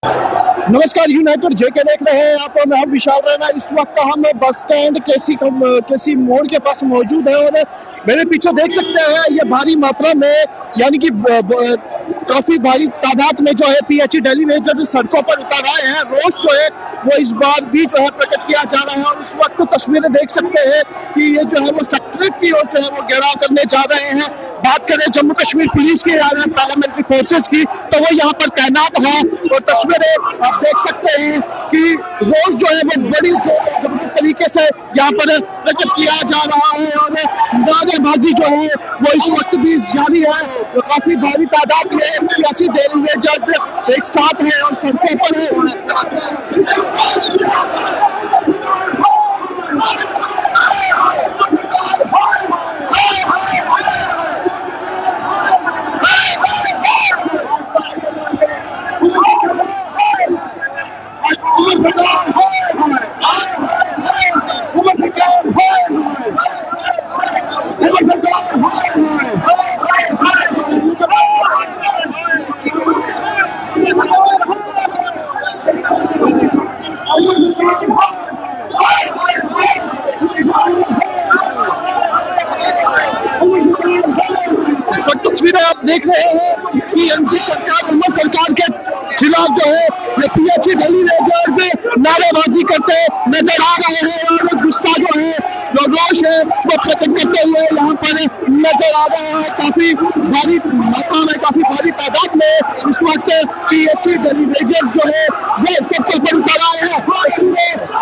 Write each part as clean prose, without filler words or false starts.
नमस्कार, यूनाइटेड जेके देख रहे हैं आप। मैं हूं विशाल रैना। इस वक्त हम बस स्टैंड केसी मोड़ के पास मौजूद है और मेरे पीछे देख सकते हैं ये भारी मात्रा में यानी कि काफी भारी तादाद में जो है पीएचई दिल्ली में जो सड़कों पर उतर आए हैं। रोष जो है वो इस बार भी जो है प्रकट किया जा रहा है और इस वक्त तस्वीरें देख सकते हैं कि ये जो है वो सेक्रेटरीट की ओर जो है वो घेराव करने जा रहे हैं। बात करें जम्मू कश्मीर पुलिस की या पैरामिलिट्री फोर्सेस की तो वो यहाँ पर तैनात है और तस्वीरें आप देख सकते हैं कि रोज जो है वो बड़ी तरीके से यहाँ पर प्रकट किया जा रहा है और नारेबाजी जो है वो इस वक्त भी जारी है। तो काफी भारी तादाद में पीएचई दिल्ली में जज एक साथ है और सड़कों पर है। तस्वीरें आप देख रहे हैं कि एनसी सरकार उम्र सरकार के खिलाफ जो है ये पीएचई दिल्ली रेंजर्स नारेबाजी करते नजर आ रहे हैं और गुस्सा जो है जो रोष है वो प्रकट करते हुए यहाँ पर नजर आ रहे हैं। काफी भारी मात्रा में काफी भारी तादाद में इस वक्त पीएचई दिल्ली रेंजर्स जो है वो सबके ऊपर उतर आए हैं।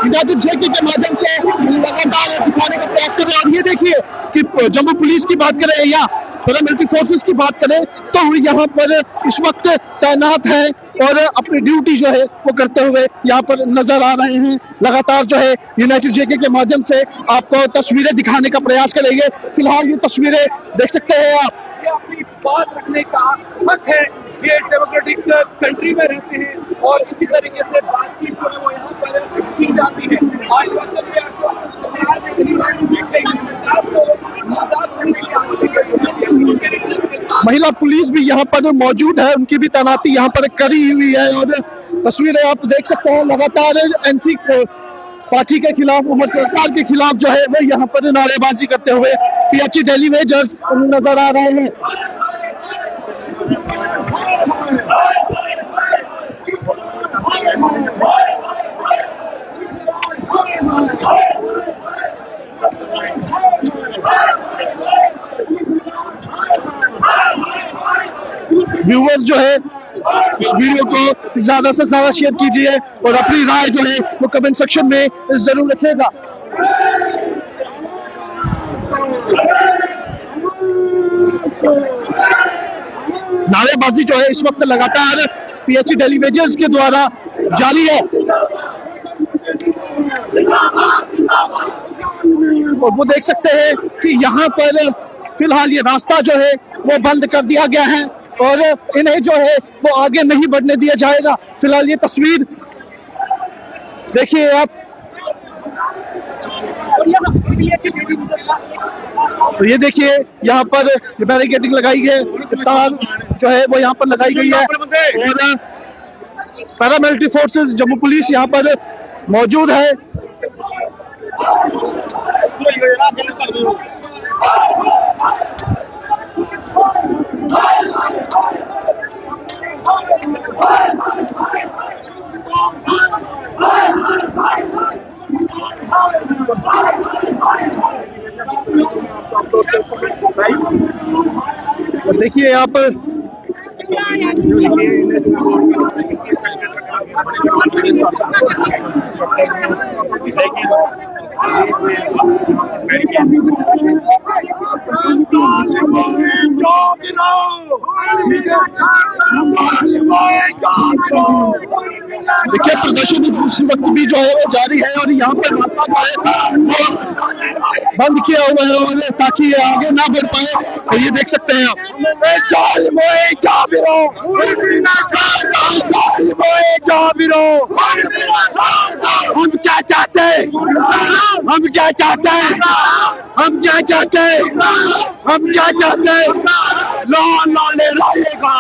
यूनाइटेड जेके के माध्यम से लगातार दिखाने का प्रयास कर रहे हैं और ये देखिए कि जम्मू पुलिस की बात करें या पैरामिलिट्री फोर्सेस की बात करें तो यहाँ पर इस वक्त तैनात है और अपनी ड्यूटी जो है वो करते हुए यहाँ पर नजर आ रहे हैं। लगातार जो है यूनाइटेड जेके के माध्यम से आपको तस्वीरें दिखाने का प्रयास करेंगे। फिलहाल ये तस्वीरें देख सकते हैं आप। ये अपनी बात रखने का हक है, ये डेमोक्रेटिक कंट्री में रहते हैं और इसी तरीके से बातचीत जो है वो यहाँ पर की जाती है। आश्वासन में महिला पुलिस भी यहाँ पर मौजूद है, उनकी भी तैनाती यहाँ पर करी हुई है और तस्वीरें आप देख सकते हैं। लगातार एनसी पार्टी के खिलाफ उमर सरकार के खिलाफ जो है वो यहाँ पर नारेबाजी करते हुए पीएचई दिल्ली में जज नजर आ रहे हैं। व्यूअर्स जो है इस वीडियो को ज्यादा से ज्यादा शेयर कीजिए और अपनी राय जो है वो कमेंट सेक्शन में जरूर रखिएगा। नारेबाजी जो है इस वक्त लगातार पीएचई दिल्ली रेंजर्स के द्वारा जारी है और वो देख सकते हैं कि यहाँ पर फिलहाल ये रास्ता जो है वो बंद कर दिया गया है और इन्हें जो है वो आगे नहीं बढ़ने दिया जाएगा। फिलहाल ये तस्वीर देखिए आप। तो ये देखिए यहाँ पर बैरिकेडिंग लगाई है, तार जो है वो यहाँ पर लगाई गई है और पैरामिलिट्री फोर्सेस जम्मू पुलिस यहाँ पर मौजूद है। और देखिए यहाँ पर देखिए प्रदर्शन इस वक्त भी जो है वो जारी है और यहाँ पर बंद किया हुआ है और ताकि ये आगे ना बढ़ पाए। तो ये देख सकते हैं आप। हम क्या चाहते हैं? हम क्या चाहते हैं? हम क्या चाहते हैं? हम क्या चाहते हैं? ला ला ले रहेगा।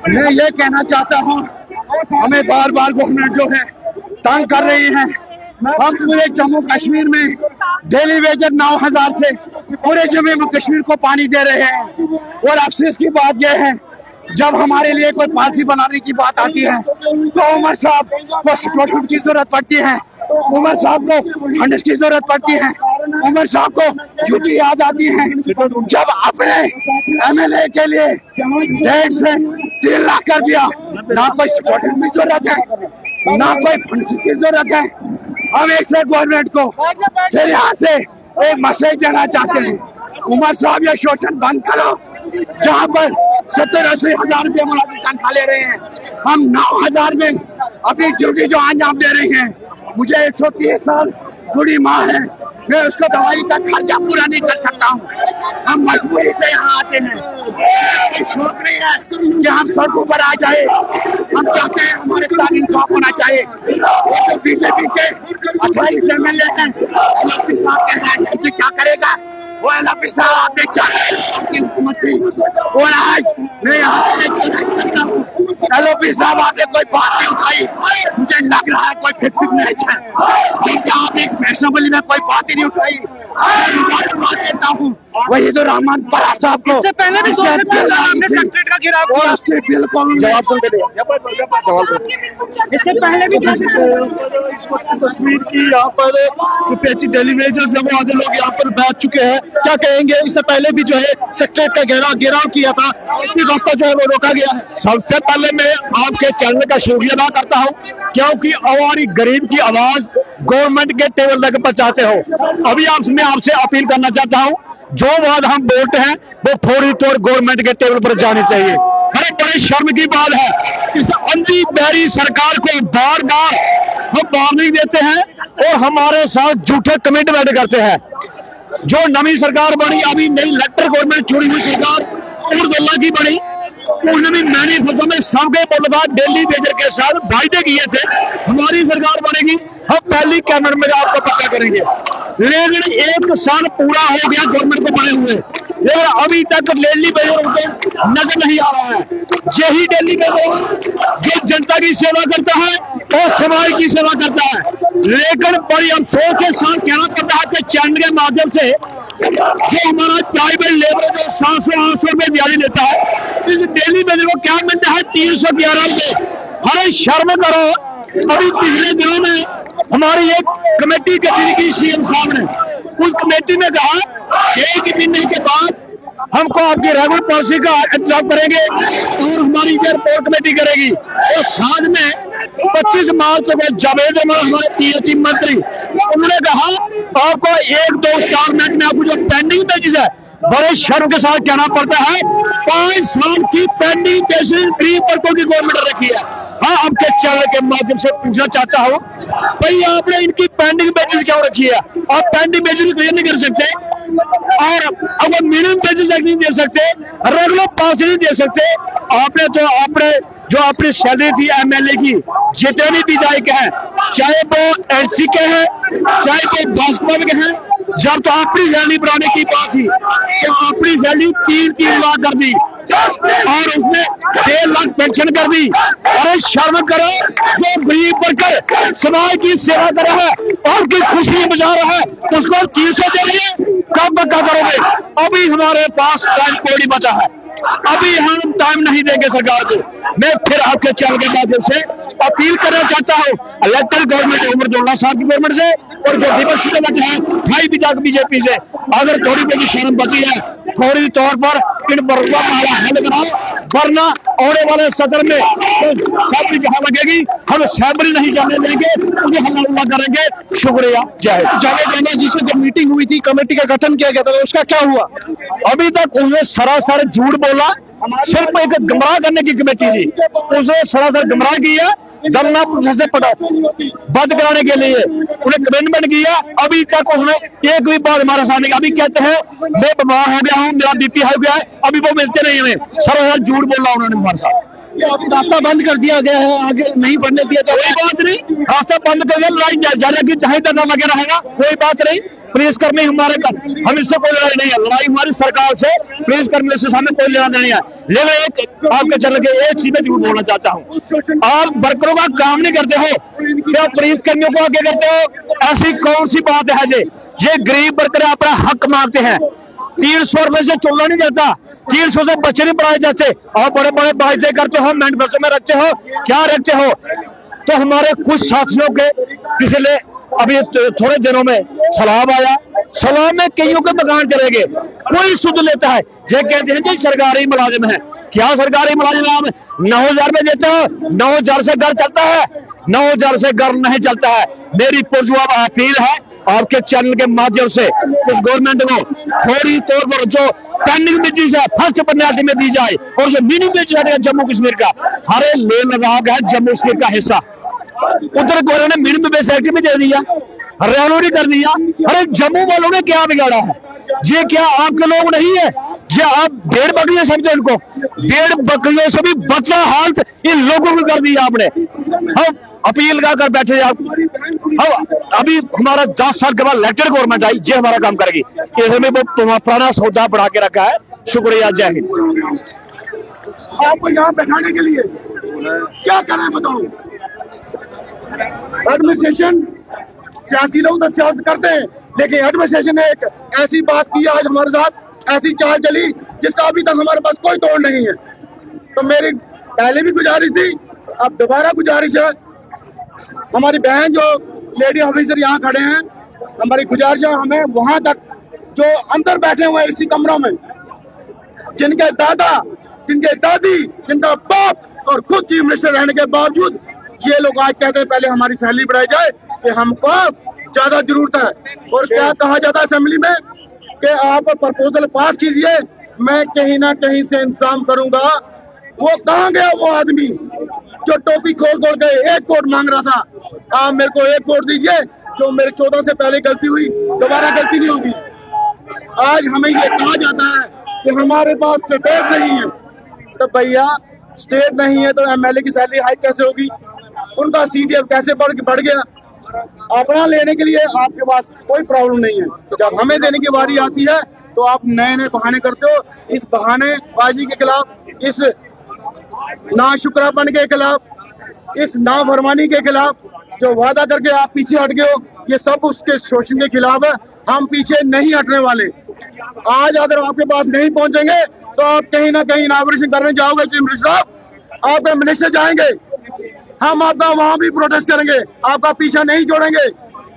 मैं ये कहना चाहता हूँ, हमें बार बार गवर्नमेंट जो है तंग कर रही है। हम पूरे जम्मू कश्मीर में डेली वेजर 9,000 से पूरे जम्मू कश्मीर को पानी दे रहे हैं। और अफसोस की बात यह है, जब हमारे लिए कोई पॉलिसी बनाने की बात आती है तो उमर साहब को स्टूडेंट की जरूरत पड़ती है, उमर साहब को फंड की जरूरत पड़ती है, उमर साहब को ड्यूटी याद आती है। जब अपने एमएलए के लिए 1.5 से 3 लाख कर दिया, ना कोई स्टूडेंट की जरूरत है, ना कोई फंड की जरूरत है। हम एक से गवर्नमेंट को फिर यहाँ से एक मैसेज देना चाहते हैं, उमर साहब ये शोषण बंद करो। जहाँ पर 70-80 हजार रुपये मुलाजिम तनख्वाह ले रहे हैं, हम 9,000 में अपनी ड्यूटी जो अंजाम दे रहे हैं। मुझे 130 साल बूढ़ी माँ है, मैं उसको दवाई का खर्चा पूरा नहीं कर सकता हूँ। हम मजबूरी से यहाँ आते हैं, शौक नहीं है कि हम सड़कों पर आ जाए। हम चाहते हैं हमारे साथ इंसाफ होना चाहिए। तो बीजेपी के 28 MLA हैं, LLP साहब कह रहे हैं कि क्या करेगा वो LLP साहब, आपने क्या आपकी हुकूमत थी। और आज मैं यहाँ करता हूँ, LLP साहब आपने कोई बात नहीं उठाई। मुझे लग रहा है कोई फिक्सिंग मैच है, क्योंकि आप एक फैशनेबली में कोई बात ही नहीं उठाई। बात देता हूँ वहीद रहमान परा साहब को, इससे पहले भी सेक्रेटरी का गिराव किया, उसके बिल्कुल जवाब सुन दे। इससे पहले भी तस्वीर की यहाँ पर जो पेची डेलीवेजर्स है वो आधे लोग यहाँ पर बैठ चुके हैं। क्या कहेंगे, इससे पहले भी जो है सेक्रेटरी का घेराव किया था, रास्ता जो है वो रोका गया है। सबसे पहले मैं आपके चैनल का शुक्रिया अदा करता हूँ, क्योंकि हमारी गरीब की आवाज गवर्नमेंट के टेबल तक पहुंचाते हो। अभी आपसे अपील करना चाहता हूँ, जो बात हम बोलते हैं वो फौरी तौर गवर्नमेंट के टेबल पर जानी चाहिए। अरे बड़ी शर्म की बात है, इस अंधी बहरी सरकार को बार बार हम वार्निंग देते हैं और हमारे साथ झूठे कमिटमेंट करते हैं। जो नवी सरकार बनी, अभी नई लेटर गवर्नमेंट छोड़ी हुई सरकार उर्दुल्ला की बनी, उन्होंने भी मैनिफेस्टो में सबके बोला डेली वेजर के साथ वायदे किए थे हमारी सरकार बनेगी, हम पहली कैबिनेट में आपको पक्का करेंगे। लेकिन 1 साल पूरा हो गया गवर्नमेंट को बने हुए, लेकिन अभी तक डेली वेजर उनको नजर नहीं आ रहा है। यही डेली वेजर जो जनता की सेवा करता है और समाज की सेवा करता है, लेकिन बड़ी अफसोस के साथ कहना पड़ता है कि चैनल के माध्यम से जो हमारा प्राइवेट लेबर जो 700-800 रुपए दिहाड़ी देता है, इस डेली वेजर को क्या मिलता है 311 रुपए। अरे शर्म करो। अभी पिछले दिनों में हमारी एक कमेटी गठित की CM साहब ने, उस कमेटी ने कहा 1 महीने के बाद हमको आपकी रेगुलर पॉलिसी का इंतजाम करेंगे और हमारी रिपोर्ट कमेटी करेगी। और साथ में 25 मार्च को जावेद हमारे PHE मंत्री, उन्होंने कहा आपको 1-2 इंस्टॉलमेंट में आपको जो पेंडिंग बेसिस है, बड़े शर्म के साथ कहना पड़ता है 5 साल की पेंडिंग बेसिस गरीब वर्गों की गवर्नमेंट रखी है। हाँ, आपके चैनल के माध्यम से पूछना चाहता हूँ, भाई आपने इनकी पेंडिंग बेसिस क्यों रखी है? आप पेंडिंग बेसिस क्लियर नहीं कर सकते और अब मिनिमम बेसिस नहीं दे सकते, रेगुलर पॉलिसी नहीं दे सकते। आपने जो अपनी सैलरी थी MLA की, जितने भी विधायक हैं, चाहे वो NC के हैं, चाहे वो भाजपा के हैं, जब तो अपनी सैलरी बढ़ाने की बात थी तो अपनी सैलरी 3 लाख कर दी और उसने 1.5 लाख पेंशन कर दी। अरे शर्म करो, जो गरीब वर्कर समाज की सेवा कर रहा है और की खुशी बचा रहा है, उसको 300 दे रही, कब पक्का करोगे? अभी हमारे पास टाइम कोई नहीं बचा है, अभी हम टाइम नहीं देंगे सरकार को। मैं फिर आपके चैनल के माध्यम से अपील करना चाहता हूँ इलेक्टेड गवर्नमेंट उमर साहब की गवर्नमेंट से और जो विपक्ष के बैठे हैं भाई बीजेपी से, अगर थोड़ी बहुत शर्म बची है, फौरी तौर पर इन बरुआ मामला हल बनाओ, वरना आने वाले सत्र में सब जहां लगेगी हम असेंबली नहीं जाने देंगे, उन्हें हल्ला करेंगे। शुक्रिया, जय हिंद। जावेद जी से जो मीटिंग हुई थी, कमेटी का गठन किया गया था, तो उसका क्या हुआ? अभी तक उसने सरासर झूठ बोला, सिर्फ एक गुमराह करने की कमेटी थी, उसने सरासर गुमराह किया, धरना प्रोसेस से बंद कराने के लिए उन्हें कमिटमेंट किया। अभी तक उसने एक भी बार हमारे सामने, अभी कहते हैं मैं बीमार हो गया हूँ, मेरा BP हो गया है, अभी वो मिलते नहीं हमें, सरासर झूठ बोला उन्होंने हमारे साथ। कि अब रास्ता बंद कर दिया गया है, आगे नहीं बढ़ने दिया जा कोई रहा है। बात नहीं, रास्ता बंद कर दिया, लड़ाई जारी की चाहे धरना लगे रहेगा, कोई बात नहीं। पुलिस कर्मी हमारे हम इससे कोई लड़ाई नहीं है, लड़ाई हमारी सरकार से, पुलिस कर्मियों से सामने कोई लेना नहीं है। लेकिन एक आपके चल के एक चीज में जरूर बोलना चाहता हूँ, आप वर्करों का काम नहीं करते हो, क्या पुलिस कर्मियों को आगे करते हो? ऐसी कौन सी बात है ये गरीब वर्कर अपना हक मांगते हैं। 300 रुपए से चूल्हा नहीं जलता, 300 से बच्चे नहीं पढ़ाए जाते, और बड़े बड़े वायदे करते हो, मैनिफेस्टो में रखते हो, क्या रखते हो? तो हमारे कुछ साथियों के पिछले अभी थोड़े दिनों में सलाब आया, सलाब में कईयों के मकान चले गए, कोई सुध लेता है, ये कहते हैं जी सरकारी मुलाजिम है। क्या सरकारी मुलाजिम आप 9,000 में देते हो? 9,000 से घर चलता है? 9,000 से घर नहीं चलता है। मेरी पुरजवाब अपील है आपके चैनल के माध्यम से इस गवर्नमेंट को फौरी तौर पर जो पेंडिंग बेसिस है फर्स्ट पेनल्टी में दी जाए, और जो मिनी बेसिस है जम्मू कश्मीर का, हरे ले लद्दाख है जम्मू कश्मीर का हिस्सा, उधर गवर्नर ने मिनिमम बेस एक्ट भी दे दिया, रेलवे कर दिया। अरे जम्मू वालों ने क्या बिगाड़ा है? ये क्या आपके लोग नहीं है? ये आप भेड़ बकरियां समझे उनको? भेड़ बकरियों से भी बदला हालत इन लोगों को कर दिया आपने। हम अपील का कर बैठे आप, हम अभी हमारा 10 साल के बाद इलेक्टेड गवर्नमेंट आई, ये हमारा काम करेगी, इसमें वो पुराना सौदा बढ़ा के रखा है। शुक्रिया, जय हिंद। आपको यहाँ बैठाने के लिए क्या करना है बताओ? एडमिनिस्ट्रेशन, सियासी लोग तो सियासत करते हैं, लेकिन एडमिनिस्ट्रेशन ने एक ऐसी बात की आज हमारे साथ, ऐसी चाल चली जिसका अभी तक हमारे पास कोई तोड़ नहीं है। तो मेरी पहले भी गुजारिश थी, अब दोबारा गुजारिश है, हमारी बहन जो लेडी ऑफिसर यहाँ खड़े हैं, हमारी गुजारिश है हमें वहां तक जो अंदर बैठे हुए हैं इसी कमरों में, जिनके दादा, जिनके दादी, जिनका बाप और खुद चीफ मिनिस्टर रहने के बावजूद ये लोग आज कहते हैं पहले हमारी सैलरी बढ़ाई जाए कि हमको ज्यादा जरूरत है। और क्या कहा जाता है असेंबली में कि आप प्रपोजल पास कीजिए, मैं कहीं ना कहीं से इंतजाम करूंगा। वो कहाँ गया वो आदमी जो टोपी खोल खोल के 1 करोड़ मांग रहा था? आप मेरे को 1 करोड़ दीजिए, जो मेरे 14 से पहले गलती हुई दोबारा गलती नहीं होगी। आज हमें ये कहा जाता है कि हमारे पास स्टेट नहीं है, तो भैया स्टेट नहीं है तो एमएलए की सैलरी हाइक कैसे होगी? उनका सीटीएफ कैसे बढ़ गया? अपना लेने के लिए आपके पास कोई प्रॉब्लम नहीं है, जब हमें देने की बारी आती है तो आप नए नए बहाने करते हो। इस बहानेबाजी के खिलाफ, इस नाशुक्रापन के खिलाफ, इस नाफरमानी के खिलाफ, जो वादा करके आप पीछे हट गए हो, ये सब उसके शोषण के खिलाफ है। हम पीछे नहीं हटने वाले। आज अगर आपके पास नहीं पहुंचेंगे तो आप कहीं ना कहीं इनॉग्रेशन करने जाओगे चीफ मिनिस्टर साहब, आपके मिनिस्टर जाएंगे, हम आपका वहां भी प्रोटेस्ट करेंगे, आपका पीछा नहीं छोड़ेंगे।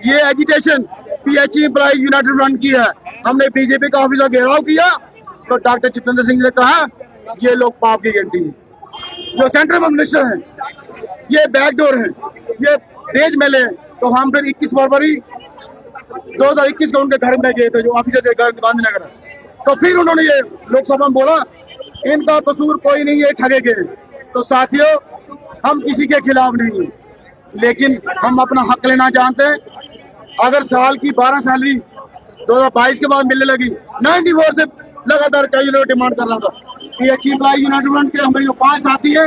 ये agitation PHE employ united front की है। हमने बीजेपी का ऑफिस का घेराव किया तो डॉक्टर जितेंद्र सिंह ने कहा ये लोग पाप की घंटी हैं, जो सेंट्रल में मिनिस्टर हैं, ये बैकडोर हैं, ये तेज मेले हैं। तो हम फिर 21 फरवरी 2021 को उनके घर में गए थे, जो ऑफिसर थे गांधीनगर। तो फिर उन्होंने ये लोकसभा में बोला इनका कसूर कोई नहीं है, ठगे गए। तो साथियों, हम किसी के खिलाफ नहीं है, लेकिन हम अपना हक लेना जानते हैं। अगर साल की 12 सैलरी 2022 के बाद मिलने लगी, 94 से लगातार कई लोग डिमांड कर रहा था। ये चीफ लाई यूनाइटेड फ्रंट के हमें जो 5 साथी है,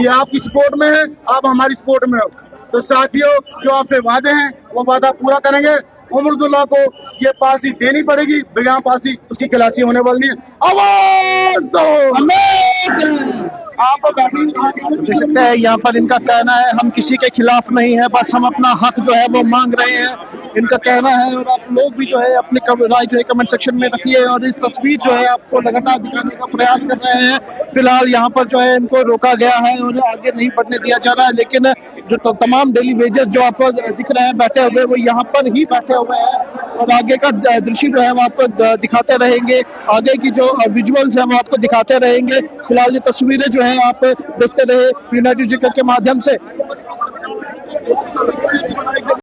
ये आपकी सपोर्ट में है, आप हमारी सपोर्ट में हो। तो साथियों, जो आपसे वादे हैं वो वादा पूरा करेंगे। उमरदुल्ला को ये पासी देनी पड़ेगी, बिना पासी उसकी खिलासी होने वाली नहीं है। आवाज दो। आप देख सकते हैं यहाँ पर इनका कहना है हम किसी के खिलाफ नहीं है, बस हम अपना हक जो है वो मांग रहे हैं, इनका कहना है। और आप लोग भी जो है अपनी राय जो है कमेंट सेक्शन में रखिए, और इस तस्वीर जो है आपको लगातार दिखाने का प्रयास कर रहे हैं। फिलहाल यहाँ पर जो है इनको रोका गया है और आगे नहीं बढ़ने दिया जा रहा है, लेकिन जो तमाम डेली वेजेस जो आपको दिख रहे हैं बैठे हुए, वो यहाँ पर ही बैठे हुए हैं। और आगे का दृश्य जो है वो आपको दिखाते रहेंगे, आगे की जो विजुअल्स है वो आपको दिखाते रहेंगे। फिलहाल ये तस्वीरें जो है आप देखते रहे यूनाइटेड के माध्यम से।